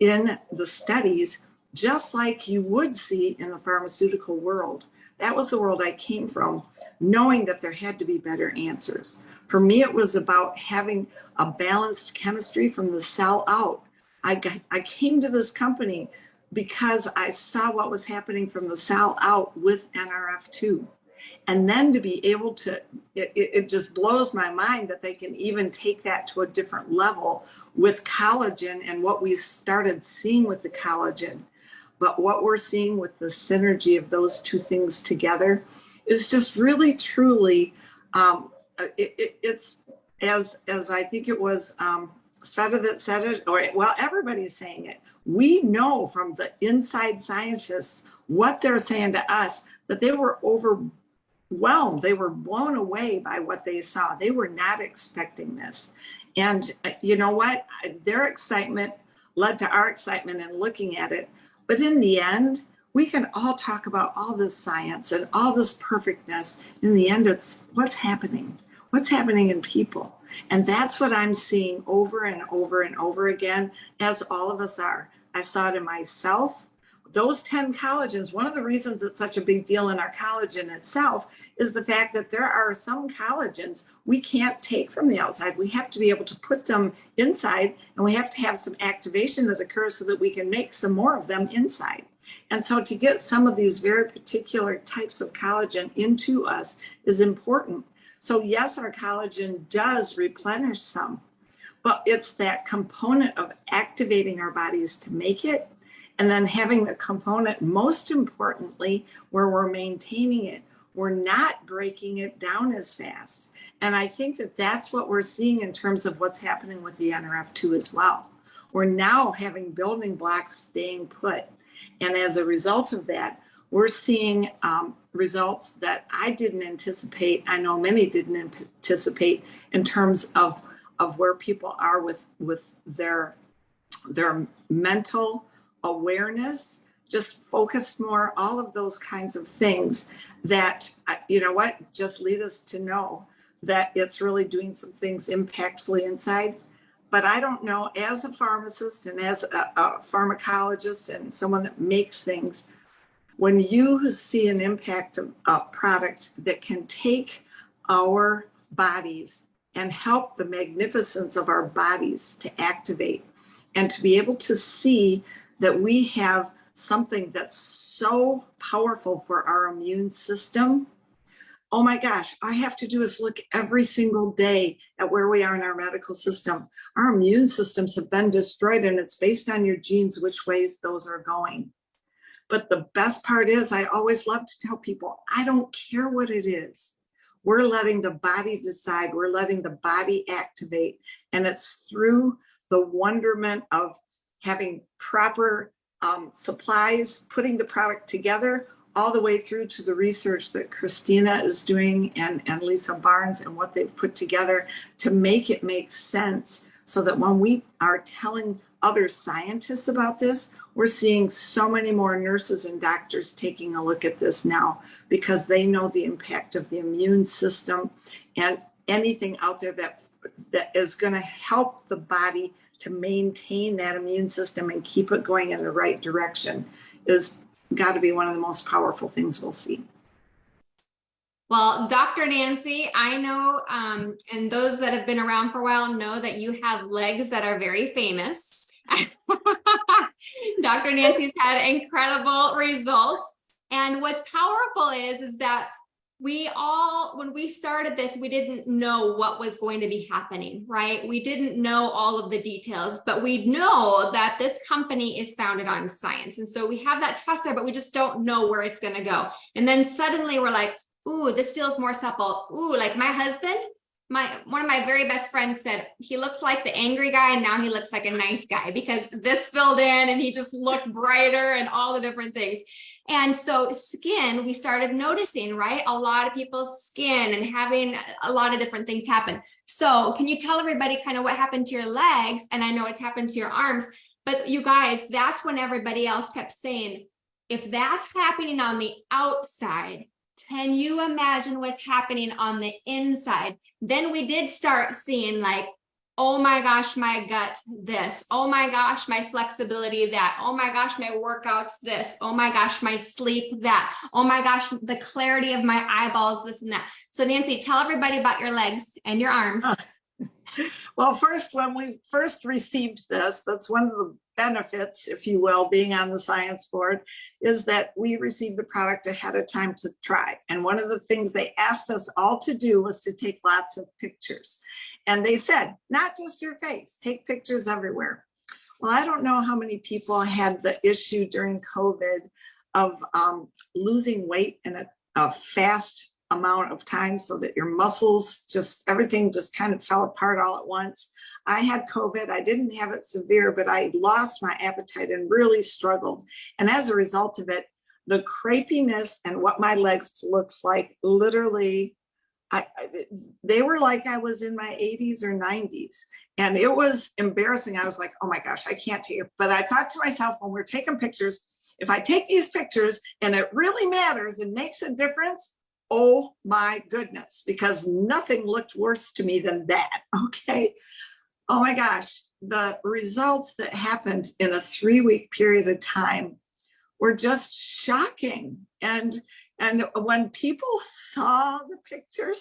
in the studies, just like you would see in the pharmaceutical world. That was the world I came from, knowing that there had to be better answers. For me, it was about having a balanced chemistry from the cell out. I came to this company because I saw what was happening from the cell out with NRF2. And then to be able to, it just blows my mind that they can even take that to a different level with collagen and what we started seeing with the collagen. But what we're seeing with the synergy of those two things together is just really, truly, it's as I think it was Sveta that said it, or well, everybody's saying it. We know from the inside scientists what they're saying to us, that they were overwhelmed. They were blown away by what they saw. They were not expecting this. And you know what? Their excitement led to our excitement in looking at it. But in the end, we can all talk about all this science and all this perfectness. In the end, it's what's happening in people. And that's what I'm seeing over and over and over again, as all of us are. I saw it in myself. Those 10 collagens, one of the reasons it's such a big deal in our collagen itself is the fact that there are some collagens we can't take from the outside. We have to be able to put them inside, and we have to have some activation that occurs so that we can make some more of them inside. And so to get some of these very particular types of collagen into us is important. So yes, our collagen does replenish some, but it's that component of activating our bodies to make it, and then having the component, most importantly, where we're maintaining it. We're not breaking it down as fast. And I think that that's what we're seeing in terms of what's happening with the NRF2 as well. We're now having building blocks staying put. And as a result of that, we're seeing results that I didn't anticipate. I know many didn't anticipate in terms of where people are with their mental awareness, just focused more, all of those kinds of things that, you know what, just lead us to know that it's really doing some things impactfully inside. But I don't know, as a pharmacist and as a pharmacologist and someone that makes things, when you see an impact of a product that can take our bodies and help the magnificence of our bodies to activate, and to be able to see that we have something that's so powerful for our immune system. Oh my gosh, all I have to do is look every single day at where we are in our medical system. Our immune systems have been destroyed, and it's based on your genes, which ways those are going. But the best part is, I always love to tell people, I don't care what it is. We're letting the body decide. We're letting the body activate. And it's through the wonderment of having proper supplies, putting the product together, all the way through to the research that Christina is doing and Lisa Barnes and what they've put together to make it make sense, so that when we are telling other scientists about this, we're seeing so many more nurses and doctors taking a look at this now, because they know the impact of the immune system, and anything out there that is going to help the body to maintain that immune system and keep it going in the right direction is got to be one of the most powerful things we'll see. Well, Dr. Nancy, I know, and those that have been around for a while know that you have legs that are very famous. Dr. Nancy's had incredible results. And what's powerful is that we all, when we started this, we didn't know what was going to be happening, right? We didn't know all of the details, but we know that this company is founded on science. And so we have that trust there, but we just don't know where it's going to go. And then suddenly we're like, ooh, this feels more supple. Ooh, like my husband, one of my very best friends said he looked like the angry guy, and now he looks like a nice guy because this filled in and he just looked brighter and all the different things. And so skin, we started noticing, right? A lot of people's skin and having a lot of different things happen. So can you tell everybody kind of what happened to your legs? And I know it's happened to your arms, but you guys, that's when everybody else kept saying, if that's happening on the outside, can you imagine what's happening on the inside? Then we did start seeing like, oh my gosh, my gut, this. Oh my gosh, my flexibility, that. Oh my gosh, my workouts, this. Oh my gosh, my sleep, that. Oh my gosh, the clarity of my eyeballs, this and that. So Nancy, tell everybody about your legs and your arms. Well, first, when we first received this, that's one of the benefits, if you will, being on the science board, is that we received the product ahead of time to try. And one of the things they asked us all to do was to take lots of pictures. And they said, not just your face, take pictures everywhere. Well, I don't know how many people had the issue during COVID of losing weight in a fast amount of time, so that your muscles, just everything just kind of fell apart all at once. I had COVID. I didn't have it severe, but I lost my appetite and really struggled. And as a result of it, the crepiness and what my legs looked like, literally, they were like I was in my 80s or 90s. And it was embarrassing. I was like, oh my gosh, I can't take it. But I thought to myself, when we're taking pictures, if I take these pictures and it really matters and makes a difference, oh my goodness, because nothing looked worse to me than that. Okay. Oh my gosh, the results that happened in a 3-week period of time were just shocking. And when people saw the pictures,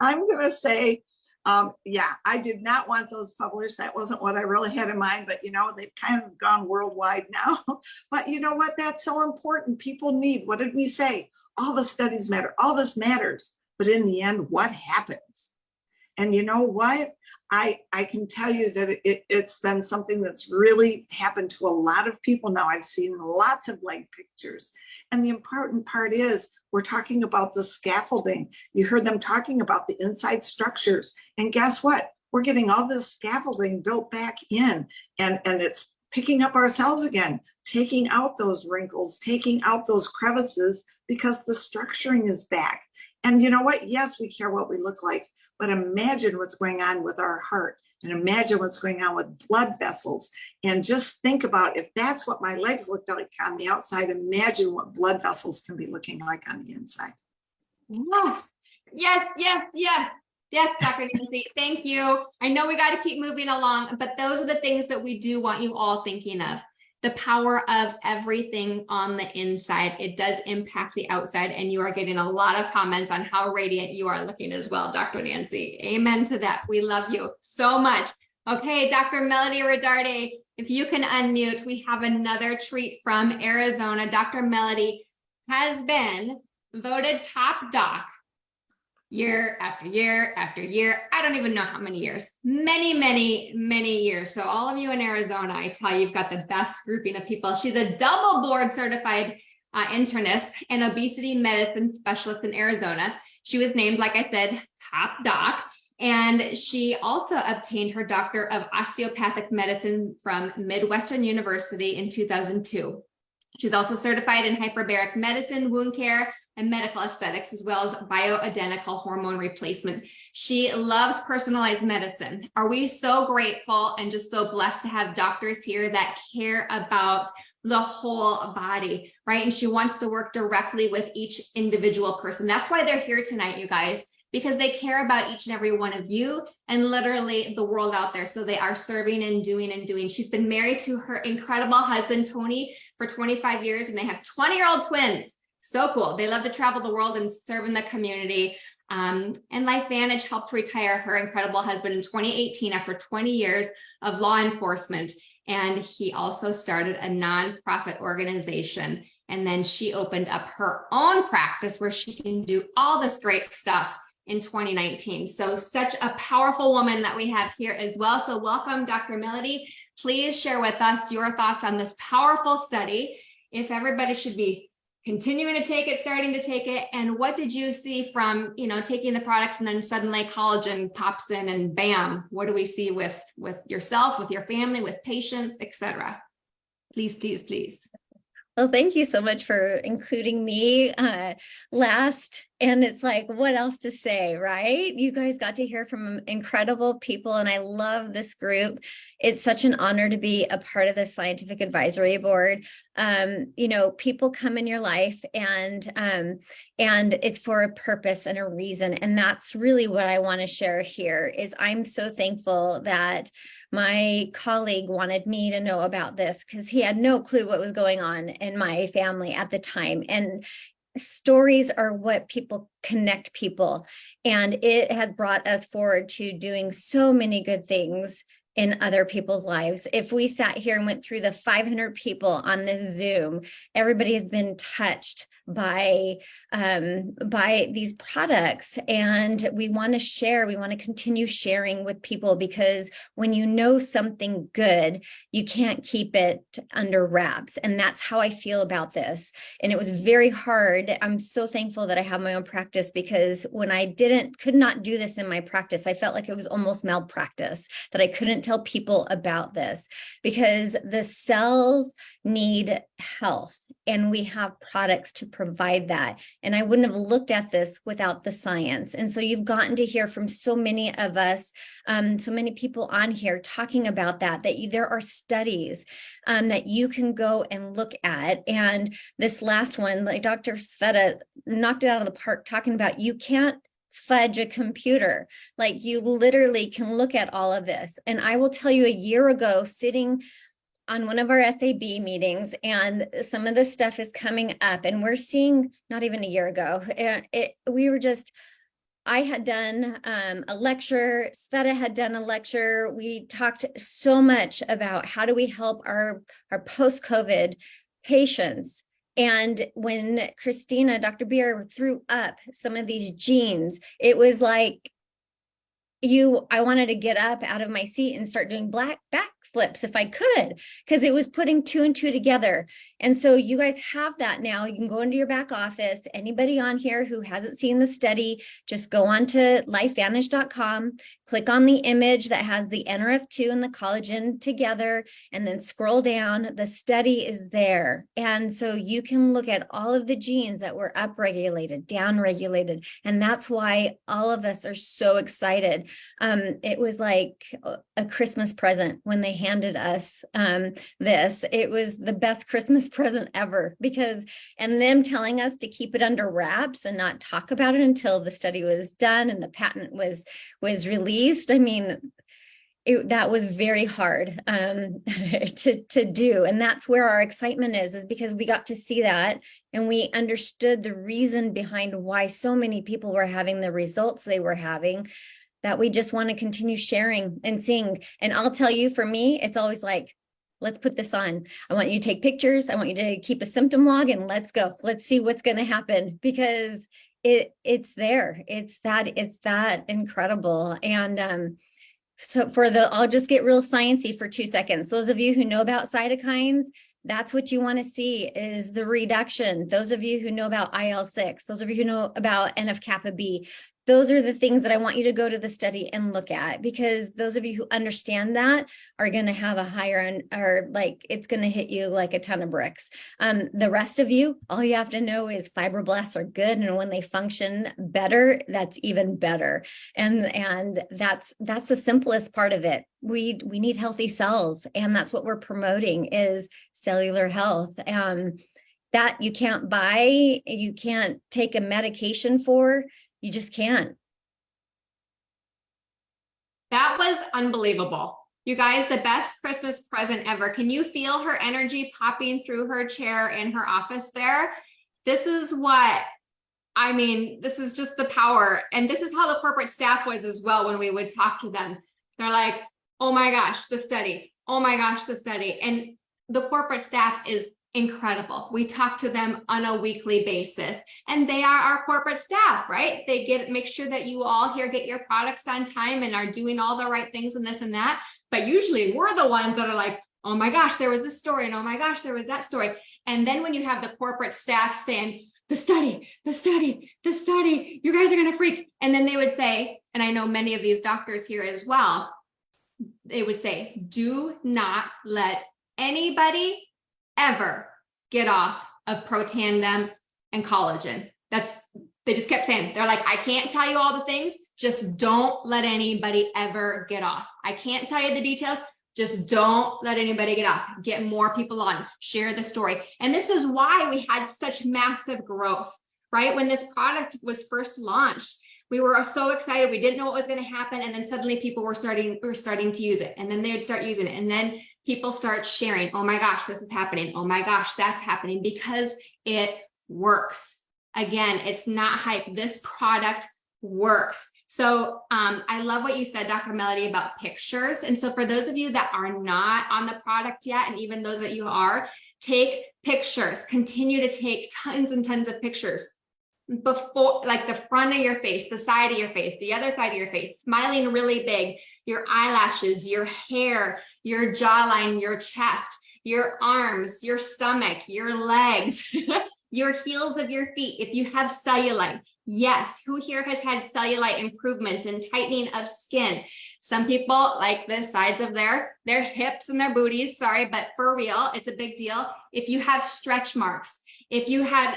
I'm going to say, yeah, I did not want those published. That wasn't what I really had in mind, but they've kind of gone worldwide now. But you know what? That's so important. People need, what did we say? All the studies matter. All this matters. But in the end, what happens? And you know what? I can tell you that it's been something that's really happened to a lot of people now. I've seen lots of leg pictures. And the important part is we're talking about the scaffolding. You heard them talking about the inside structures. And guess what? We're getting all this scaffolding built back in, and it's picking up our cells again, taking out those wrinkles, taking out those crevices, because the structuring is back. And you know what? Yes, we care what we look like, but imagine what's going on with our heart, and imagine what's going on with blood vessels. And just think about, if that's what my legs looked like on the outside, imagine what blood vessels can be looking like on the inside. Yes, yes, yes, yes. Yes, Dr. Nancy, thank you. I know we got to keep moving along, but those are the things that we do want you all thinking of. The power of everything on the inside. It does impact the outside, and you are getting a lot of comments on how radiant you are looking as well, Dr. Nancy. Amen to that. We love you so much. Okay, Dr. Melody Rodarte, if you can unmute, we have another treat from Arizona. Dr. Melody has been voted top doc year after year after year. I don't even know how many years, many, many, many years. So all of you in Arizona, I tell you, you've got the best grouping of people. She's a double board certified internist and obesity medicine specialist in Arizona. She was named, like I said, top doc. And she also obtained her doctor of osteopathic medicine from Midwestern University in 2002. She's also certified in hyperbaric medicine, wound care, and medical aesthetics, as well as bioidentical hormone replacement. She loves personalized medicine. Are we so grateful and just so blessed to have doctors here that care about the whole body, right? And she wants to work directly with each individual person. That's why they're here tonight, you guys, because they care about each and every one of you and literally the world out there. So they are serving and doing and doing. She's been married to her incredible husband, Tony, for 25 years, and they have 20-year-old twins. So cool. They love to travel the world and serve in the community. And LifeVantage helped retire her incredible husband in 2018 after 20 years of law enforcement. And he also started a nonprofit organization. And then she opened up her own practice where she can do all this great stuff in 2019. So such a powerful woman that we have here as well. So welcome, Dr. Melody. Please share with us your thoughts on this powerful study. If everybody should be continuing to take it, starting to take it, and what did you see from, taking the products and then suddenly collagen pops in and bam, what do we see with yourself, with your family, with patients, etc.? Please, please, please. Well, thank you so much for including me last. And it's like, what else to say, right? You guys got to hear from incredible people, and I love this group. It's such an honor to be a part of the scientific advisory board. People come in your life and it's for a purpose and a reason. And that's really what I want to share here is I'm so thankful that my colleague wanted me to know about this because he had no clue what was going on in my family at the time. And stories are what connect people. And it has brought us forward to doing so many good things in other people's lives. If we sat here and went through the 500 people on this Zoom, everybody has been touched by these products, and we want to share. We want to continue sharing with people because when you know something good, you can't keep it under wraps, and that's how I feel about this. And it was very hard. I'm so thankful that I have my own practice because when I could not do this in my practice, I felt like it was almost malpractice that I couldn't tell people about this because the cells need health, and we have products to provide that. And I wouldn't have looked at this without the science. And so you've gotten to hear from so many of us, so many people on here talking about that, there are studies that you can go and look at. And this last one, like Dr. Sveta knocked it out of the park, talking about you can't fudge a computer. Like, you literally can look at all of this. And I will tell you, a year ago, sitting on one of our SAB meetings, and some of this stuff is coming up, and we're seeing, not even a year ago, I had done a lecture, Sveta had done a lecture. We talked so much about how do we help our post-COVID patients. And when Christina, Dr. Beer, threw up some of these genes, it was like, I wanted to get up out of my seat and start doing backflips if I could, because it was putting 2 and 2 together. And so you guys have that now. You can go into your back office. Anybody on here who hasn't seen the study, just go on to lifevantage.com, click on the image that has the NRF2 and the collagen together, and then scroll down. The study is there. And so you can look at all of the genes that were upregulated, downregulated. And that's why all of us are so excited. It was like a Christmas present when they handed us this. It was the best Christmas present ever, and them telling us to keep it under wraps and not talk about it until the study was done and the patent was released. I mean, that was very hard to do. And that's where our excitement is because we got to see that, and we understood the reason behind why so many people were having the results they were having, that we just want to continue sharing and seeing. And I'll tell you, for me, it's always like, let's put this on. I want you to take pictures. I want you to keep a symptom log, and let's go. Let's see what's going to happen, because it's there. It's that incredible. And so I'll just get real sciencey for 2 seconds. Those of you who know about cytokines, that's what you want to see, is the reduction. Those of you who know about IL-6, those of you who know about NF-kappa B, those are the things that I want you to go to the study and look at, because those of you who understand that are going to have a higher, or like, it's going to hit you like a ton of bricks. The rest of you, all you have to know is fibroblasts are good. And when they function better, that's even better. And that's the simplest part of it. We need healthy cells. And that's what we're promoting, is cellular health. That you can't buy, you can't take a medication for. You just can't. That was unbelievable. You guys, the best Christmas present ever. Can you feel her energy popping through her chair in her office there? This is what, I mean, this is just the power. And this is how the corporate staff was as well when we would talk to them. They're like, oh my gosh, the study. Oh my gosh, the study. And the corporate staff is incredible. We talk to them on a weekly basis, and they are our corporate staff, right? They make sure that you all here get your products on time and are doing all the right things and this and that. But usually we're the ones that are like, oh my gosh, there was this story, and oh my gosh, there was that story. And then when you have the corporate staff saying, the study, you guys are going to freak. And then they would say, and I know many of these doctors here as well, they would say, do not let anybody ever get off of Protandim and collagen. They just kept saying, they're like, I can't tell you all the things, just don't let anybody ever get off. I can't tell you the details, just don't let anybody get off. Get more people on, share the story. And this is why we had such massive growth, right? When this product was first launched, we were so excited. We didn't know what was going to happen. And then suddenly people were starting to use it. And then they would start using it. And then people start sharing, oh my gosh, this is happening. Oh my gosh, that's happening, because it works. Again, it's not hype. This product works. So I love what you said, Dr. Melody, about pictures. And so for those of you that are not on the product yet, and even those that you are, take pictures, continue to take tons and tons of pictures. Before, like the front of your face, the side of your face, the other side of your face, smiling really big, your eyelashes, your hair, your jawline, your chest, your arms, your stomach, your legs, your heels of your feet. If you have cellulite, Yes. Who here has had cellulite improvements and tightening of skin? Some people like the sides of their hips and their booties. Sorry, but for real, it's a big deal. If you have stretch marks, if you had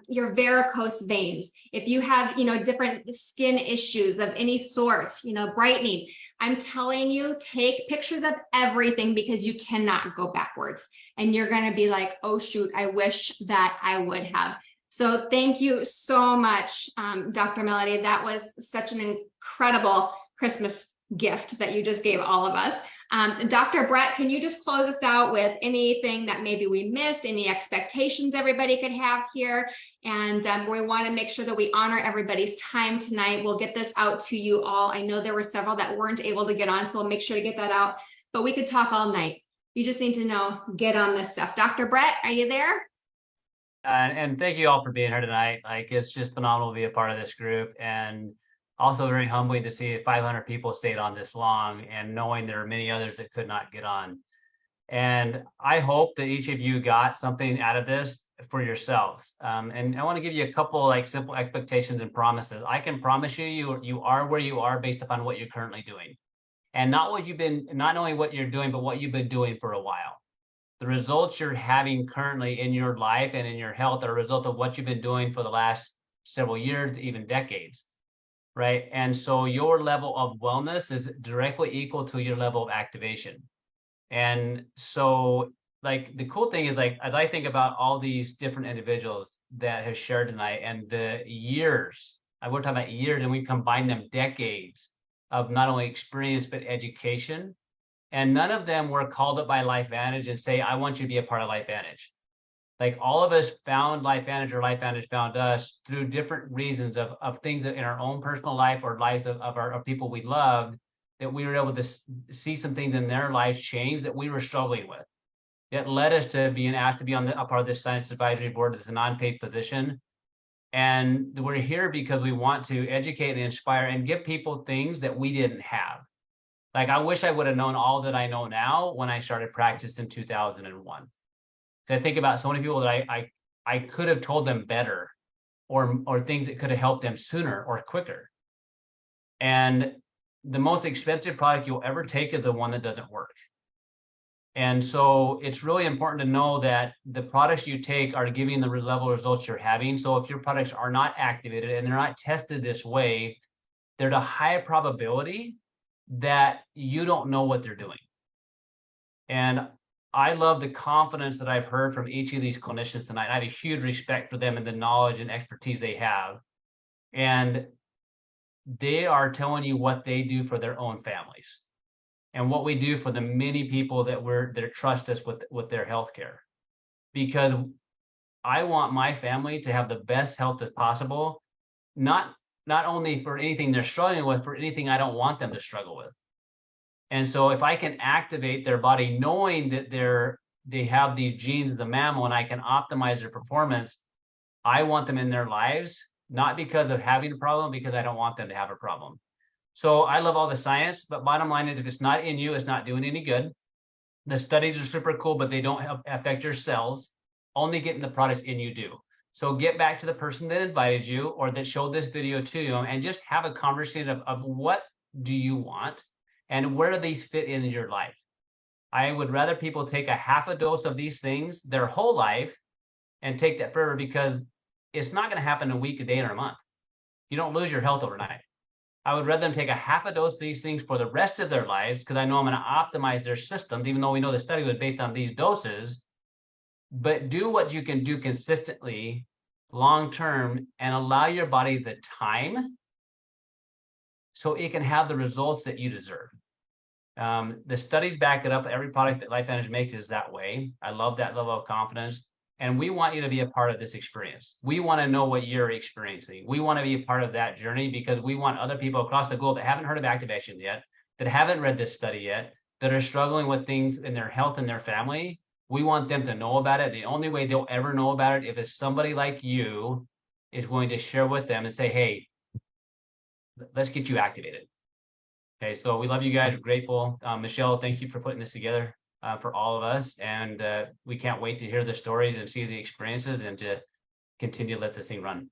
your varicose veins, if you have, different skin issues of any sort, brightening, I'm telling you, take pictures of everything because you cannot go backwards. And you're going to be like, oh, shoot, I wish that I would have. So thank you so much, Dr. Melody. That was such an incredible Christmas gift that you just gave all of us. Dr. Brett, can you just close us out with anything that maybe we missed, any expectations everybody could have here? And we want to make sure that we honor everybody's time tonight. We'll get this out to you all. I know there were several that weren't able to get on, so we'll make sure to get that out. But we could talk all night. You just need to know, get on this stuff. Dr. Brett, are you there? And thank you all for being here tonight. Like, it's just phenomenal to be a part of this group, and also very humbling to see 500 people stayed on this long, and knowing there are many others that could not get on. And I hope that each of you got something out of this for yourselves. And I want to give you a couple like simple expectations and promises. I can promise you, you are where you are based upon what you're currently doing, and not only what you're doing, but what you've been doing for a while. The results you're having currently in your life and in your health are a result of what you've been doing for the last several years, even decades, right? And so your level of wellness is directly equal to your level of activation. And so, like, the cool thing is, like, as I think about all these different individuals that have shared tonight and the years, we're talking about years, and we combine them decades of not only experience, but education. And none of them were called up by LifeVantage and say, I want you to be a part of LifeVantage. Like, all of us found LifeVantage, or LifeVantage found us through different reasons of things that in our own personal life or lives of people we loved, that we were able to see some things in their lives change that we were struggling with. It led us to being asked to be on a part of this science advisory board as a non-paid position. And we're here because we want to educate and inspire and give people things that we didn't have. Like, I wish I would have known all that I know now when I started practice in 2001. So I think about so many people that I could have told them better, or things that could have helped them sooner or quicker. And the most expensive product you'll ever take is the one that doesn't work. And so it's really important to know that the products you take are giving the level of results you're having. So if your products are not activated and they're not tested this way, there's a high probability that you don't know what they're doing. And I love the confidence that I've heard from each of these clinicians tonight. I have a huge respect for them and the knowledge and expertise they have. And they are telling you what they do for their own families and what we do for the many people that trust us with their healthcare. Because I want my family to have the best health as possible, not only for anything they're struggling with, for anything I don't want them to struggle with. And so if I can activate their body, knowing that they have these genes of the mammal, and I can optimize their performance, I want them in their lives, not because of having a problem, because I don't want them to have a problem. So I love all the science, but bottom line is, if it's not in you, it's not doing any good. The studies are super cool, but they don't affect your cells. Only getting the products in you do. So get back to the person that invited you or that showed this video to you, and just have a conversation of what do you want and where do these fit in your life. I would rather people take a half a dose of these things their whole life and take that forever, because it's not going to happen in a week, a day, or a month. You don't lose your health overnight. I would rather them take a half a dose of these things for the rest of their lives, because I know I'm going to optimize their systems, even though we know the study was based on these doses. But do what you can do consistently, long term, and allow your body the time so it can have the results that you deserve. The studies back it up. Every product that LifeVantage makes is that way. I love that level of confidence. And we want you to be a part of this experience. We want to know what you're experiencing. We want to be a part of that journey, because we want other people across the globe that haven't heard of activation yet, that haven't read this study yet, that are struggling with things in their health and their family. We want them to know about it. The only way they'll ever know about it, if it's somebody like you is going to share with them and say, hey, let's get you activated. Okay, so we love you guys. We're grateful. Michelle, thank you for putting this together for all of us. And we can't wait to hear the stories and see the experiences and to continue to let this thing run.